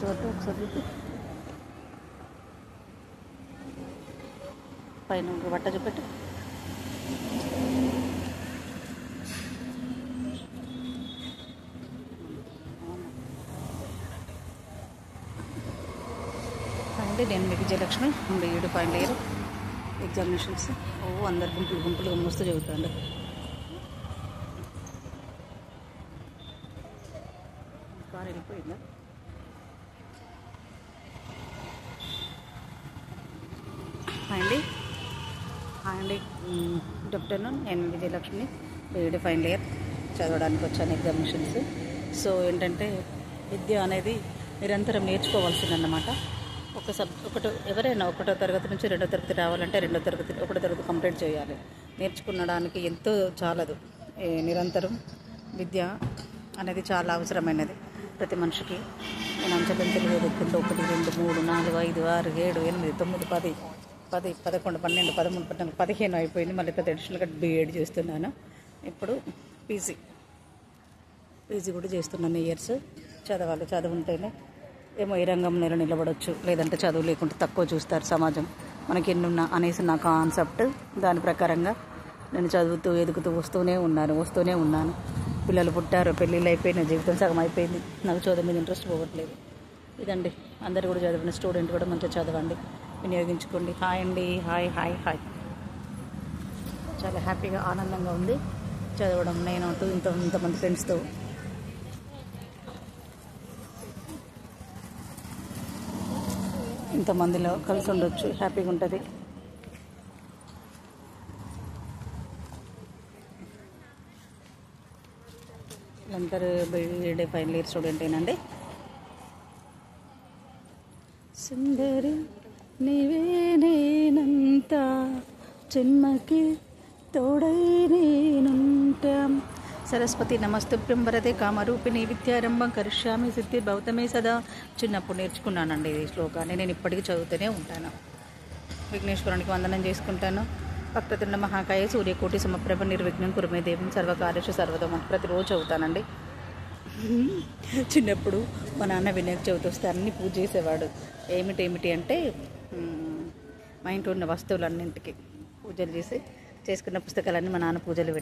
చూద్దాం ఒకసారి పైన బట్ట చూపెట్టు. అండి నేను మీకు Vijayalakshmi BEd final year examinations. అందరు గుంపులు గుంపులుగా మస్తు చదువుతాండి. కారు వెళ్ళిపోయిందా? హాయ్ అండి గుడ్ ఆఫ్టర్నూన్. నేను విజయలక్ష్మి బీఈడి ఫైనల్ ఇయర్ చదవడానికి వచ్చాను ఎగ్జామినేషన్స్. సో ఏంటంటే విద్య అనేది నిరంతరం నేర్చుకోవాల్సిందన్నమాట. ఎవరైనా ఒకటో తరగతి నుంచి రెండో తరగతి రావాలంటే ఒకటో తరగతి కంప్లీట్ చేయాలి. నేర్చుకునడానికి ఎంతో చాలదు. నిరంతరం విద్య అనేది చాలా అవసరమైనది ప్రతి మనిషికి. నేను అంచెలంచెలు చదువుకుంటూ 1 2 3 4 5 6 7 8 9 10 11 12 13 14 15 అయిపోయింది. మళ్ళీ పెద్ద అడిషనల్గా బీఎడ్ చేస్తున్నాను. ఇప్పుడు పీజీ కూడా చేస్తున్నాను. ఇయర్స్ చదవాలి. చదువుంటేనే ఏమో ఈ రంగంలో నిలబడవచ్చు. లేదంటే చదువు లేకుంటే తక్కువ చూస్తారు సమాజం. మనకి ఎన్నున్నా అనేసి నా కాన్సెప్ట్. దాని ప్రకారంగా నేను చదువుతూ ఎదుగుతూ వస్తూనే ఉన్నాను. పిల్లలు పుట్టారు, పెళ్ళిళ్ళు అయిపోయిన, జీవితం సగం అయిపోయింది. నాకు చదువు మీద ఇంట్రెస్ట్ పోవట్లేదు. ఇదండి, అందరు కూడా చదివిన స్టూడెంట్ కూడా మంచిగా చదవండి, వినియోగించుకోండి. హాయ్ అండి. హాయ్. చాలా హ్యాపీగా ఆనందంగా ఉంది చదవడం. నేను ఇంతమంది ఫ్రెండ్స్తో ఇంతమందిలో కలిసి ఉండొచ్చు. హ్యాపీగా ఉంటుంది. అందరూ బీఈడి ఫైనల్ ఇయర్ స్టూడెంటేనండి. సుందరి నీవే నేనంత జన్మకి తోడై నేనుంటాం. సరస్వతి నమస్తుభ్యం వరదే కామరూపిణి విద్యారంభం కరిష్యామి సిద్ధి భౌతమే సదా. చిన్నప్పుడు నేర్చుకున్నానండి ఈ శ్లోకాన్ని. నేను ఇప్పటికీ చదువుతూనే ఉంటాను. విఘ్నేశ్వరునికి వందనం చేసుకుంటాను. వక్రతుండ మహాకాయ సూర్యకోటి సమప్రభ నిర్విఘ్నం కురుమే దేవం సర్వకార్యేషు సర్వదం అని ప్రతిరోజు చదువుతానండి. చిన్నప్పుడు మా నాన్న వినాయక చవితి వస్తే అన్నీ పూజ చేసేవాడు. ఏమిటి అంటే మా ఇంట్లో ఉన్న వస్తువులన్నింటికి పూజలు చేసుకున్న పుస్తకాలన్నీ మా నాన్న పూజలు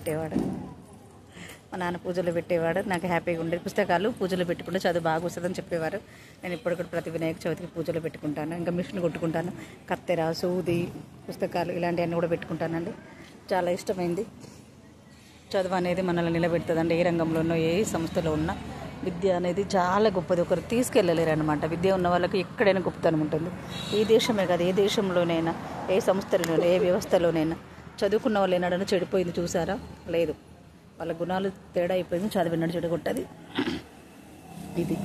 పెట్టేవాడు. నాకు హ్యాపీగా ఉండేది. పుస్తకాలు పూజలు పెట్టుకుంటే చదువు బాగా వస్తుందని చెప్పేవారు. నేను ఇప్పుడు కూడా ప్రతి వినాయక చవితికి పూజలు పెట్టుకుంటాను. ఇంకా మిషన్ కొట్టుకుంటాను. కత్తెర, సూది, పుస్తకాలు ఇలాంటివన్నీ కూడా పెట్టుకుంటానండి. చాలా ఇష్టమైంది. చదువు అనేది మనల్ని నిలబెడుతుందండి. ఏ రంగంలోనో ఏ సంస్థలో ఉన్నా విద్య అనేది చాలా గొప్పది. ఒకరు తీసుకెళ్ళలేరు అనమాట. విద్య ఉన్న వాళ్ళకి ఎక్కడైనా గొప్పతనం ఉంటుంది. ఈ దేశమే కాదు, ఏ దేశంలోనైనా, ఏ సంస్థలోనైనా, ఏ వ్యవస్థలోనైనా చదువుకున్న వాళ్ళు ఏనాడైనా చెడిపోయింది చూసారా? లేదు. వాళ్ళ గుణాలు తేడా అయిపోయింది. చదివినట్టు చెడగొట్టది. ఇది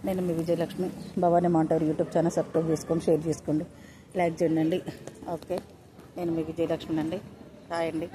నేను మీ విజయలక్ష్మి. భవానీ మాంటవర్ యూట్యూబ్ ఛానల్ సబ్స్క్రైబ్ చేసుకోండి, షేర్ చేసుకోండి, లైక్ చేయండి. ఓకే, నేను మీ విజయలక్ష్మి అండి. హాయ్ అండి.